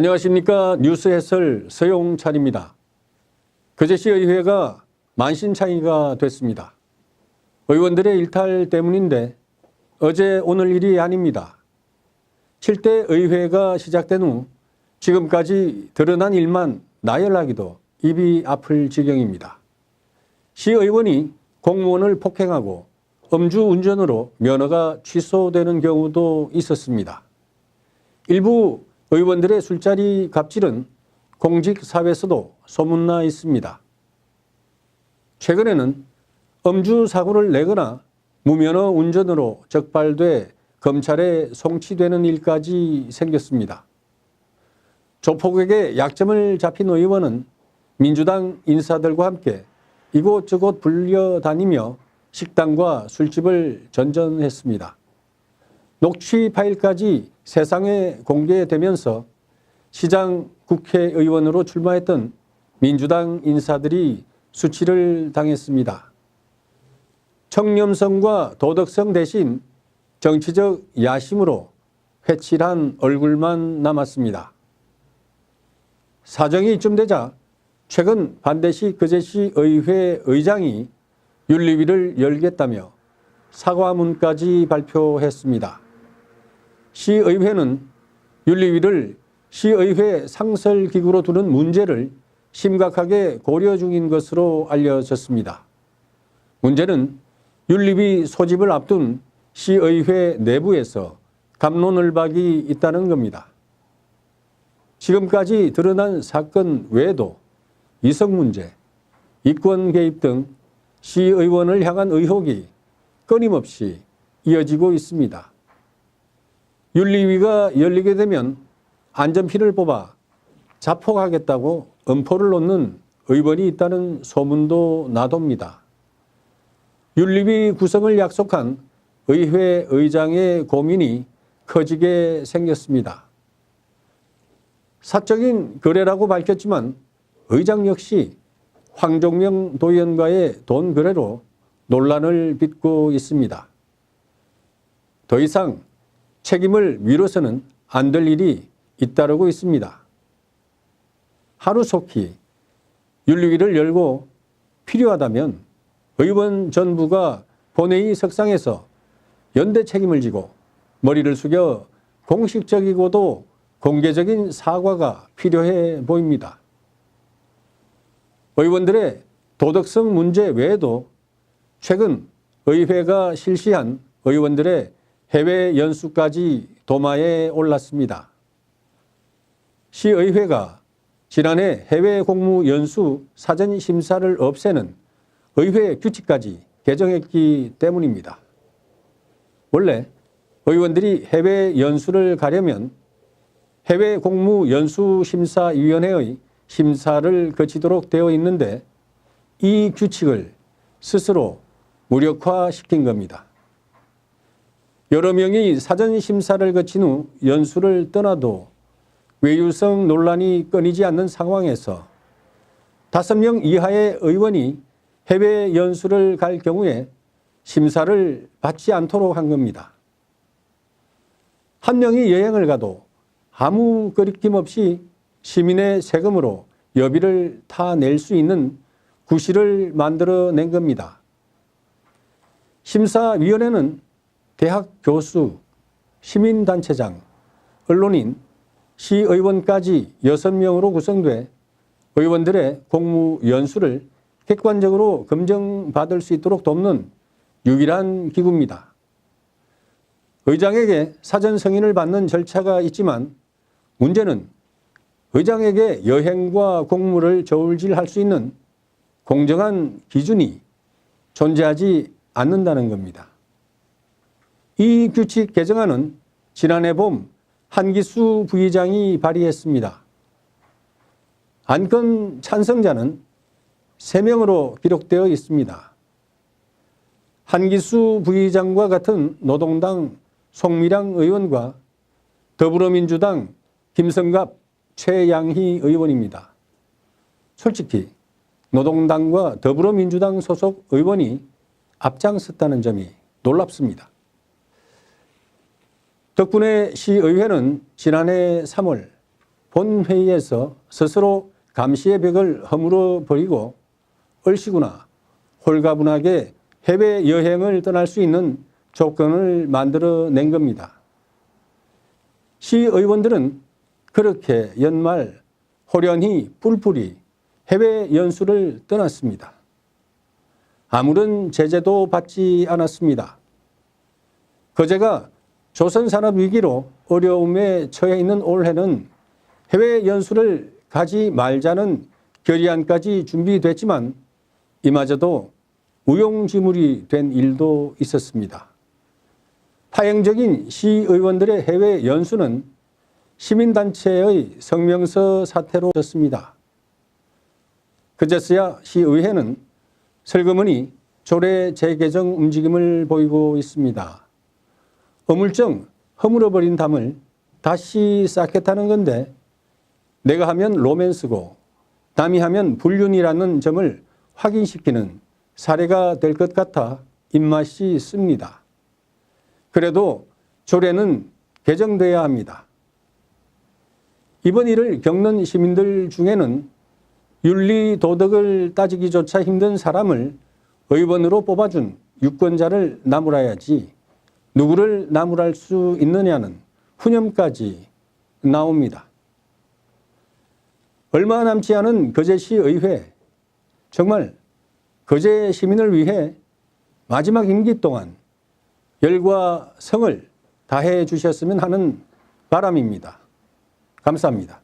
안녕하십니까. 뉴스 해설 서용찬입니다. 거제시 의회가 만신창이가 됐습니다. 의원들의 일탈 때문인데 어제 오늘 일이 아닙니다. 7대 의회가 시작된 후 지금까지 드러난 일만 나열하기도 입이 아플 지경입니다. 시의원이 공무원을 폭행하고 음주운전으로 면허가 취소되는 경우도 있었습니다. 일부 의원들의 술자리 갑질은 공직사회에서도 소문나 있습니다. 최근에는 음주 사고를 내거나 무면허 운전으로 적발돼 검찰에 송치되는 일까지 생겼습니다. 조폭에게 약점을 잡힌 의원은 민주당 인사들과 함께 이곳저곳 불려다니며 식당과 술집을 전전했습니다. 녹취 파일까지 세상에 공개되면서 시장 국회의원으로 출마했던 민주당 인사들이 수치를 당했습니다. 청렴성과 도덕성 대신 정치적 야심으로 회칠한 얼굴만 남았습니다. 사정이 이쯤 되자 최근 반대시 거제시 의회 의장이 윤리위를 열겠다며 사과문까지 발표했습니다. 시의회는 윤리위를 시의회 상설기구로 두는 문제를 심각하게 고려 중인 것으로 알려졌습니다. 문제는 윤리위 소집을 앞둔 시의회 내부에서 갑론을박이 있다는 겁니다. 지금까지 드러난 사건 외에도 이성 문제, 이권 개입 등 시의원을 향한 의혹이 끊임없이 이어지고 있습니다. 윤리위가 열리게 되면 안전피를 뽑아 자폭하겠다고 엄포를 놓는 의원이 있다는 소문도 나돕니다. 윤리위 구성을 약속한 의회 의장의 고민이 커지게 생겼습니다. 사적인 거래라고 밝혔지만 의장 역시 황종명 도의원과의 돈 거래로 논란을 빚고 있습니다. 더 이상 책임을 미뤄서는 안 될 일이 잇따르고 있습니다. 하루속히 윤리위를 열고 필요하다면 의원 전부가 본회의 석상에서 연대 책임을 지고 머리를 숙여 공식적이고도 공개적인 사과가 필요해 보입니다. 의원들의 도덕성 문제 외에도 최근 의회가 실시한 의원들의 해외 연수까지 도마에 올랐습니다. 시의회가 지난해 해외 공무 연수 사전 심사를 없애는 의회 규칙까지 개정했기 때문입니다. 원래 의원들이 해외 연수를 가려면 해외 공무 연수 심사위원회의 심사를 거치도록 되어 있는데 이 규칙을 스스로 무력화시킨 겁니다. 여러 명이 사전 심사를 거친 후 연수를 떠나도 외유성 논란이 끊이지 않는 상황에서 5명 이하의 의원이 해외 연수를 갈 경우에 심사를 받지 않도록 한 겁니다. 한 명이 여행을 가도 아무 거리낌 없이 시민의 세금으로 여비를 타낼 수 있는 구실을 만들어낸 겁니다. 심사위원회는 대학 교수, 시민단체장, 언론인, 시의원까지 6명으로 구성돼 의원들의 공무 연수를 객관적으로 검증받을 수 있도록 돕는 유일한 기구입니다. 의장에게 사전 승인을 받는 절차가 있지만 문제는 의장에게 여행과 공무를 저울질할 수 있는 공정한 기준이 존재하지 않는다는 겁니다. 이 규칙 개정안은 지난해 봄 한기수 부의장이 발의했습니다. 안건 찬성자는 3명으로 기록되어 있습니다. 한기수 부의장과 같은 노동당 송미량 의원과 더불어민주당 김성갑, 최양희 의원입니다. 솔직히 노동당과 더불어민주당 소속 의원이 앞장섰다는 점이 놀랍습니다. 덕분에 시의회는 지난해 3월 본회의에서 스스로 감시의 벽을 허물어 버리고 얼씨구나 홀가분하게 해외여행을 떠날 수 있는 조건을 만들어낸 겁니다. 시의원들은 그렇게 연말 호련히 뿔뿔이 해외 연수를 떠났습니다. 아무런 제재도 받지 않았습니다. 거제가 조선산업 위기로 어려움에 처해 있는 올해는 해외 연수를 가지 말자는 결의안까지 준비됐지만 이마저도 우용지물이 된 일도 있었습니다. 파행적인 시의원들의 해외 연수는 시민단체의 성명서 사태로 졌습니다. 그제서야 시의회는 슬그머니 조례 재개정 움직임을 보이고 있습니다. 어물쩡 허물어버린 담을 다시 쌓겠다는 건데 내가 하면 로맨스고 남이 하면 불륜이라는 점을 확인시키는 사례가 될 것 같아 입맛이 씁니다. 그래도 조례는 개정돼야 합니다. 이번 일을 겪는 시민들 중에는 윤리 도덕을 따지기조차 힘든 사람을 의원으로 뽑아준 유권자를 나무라야지 누구를 나무랄 수 있느냐는 푸념까지 나옵니다. 얼마 남지 않은 거제시의회, 정말 거제 시민을 위해 마지막 임기 동안 열과 성을 다해 주셨으면 하는 바람입니다. 감사합니다.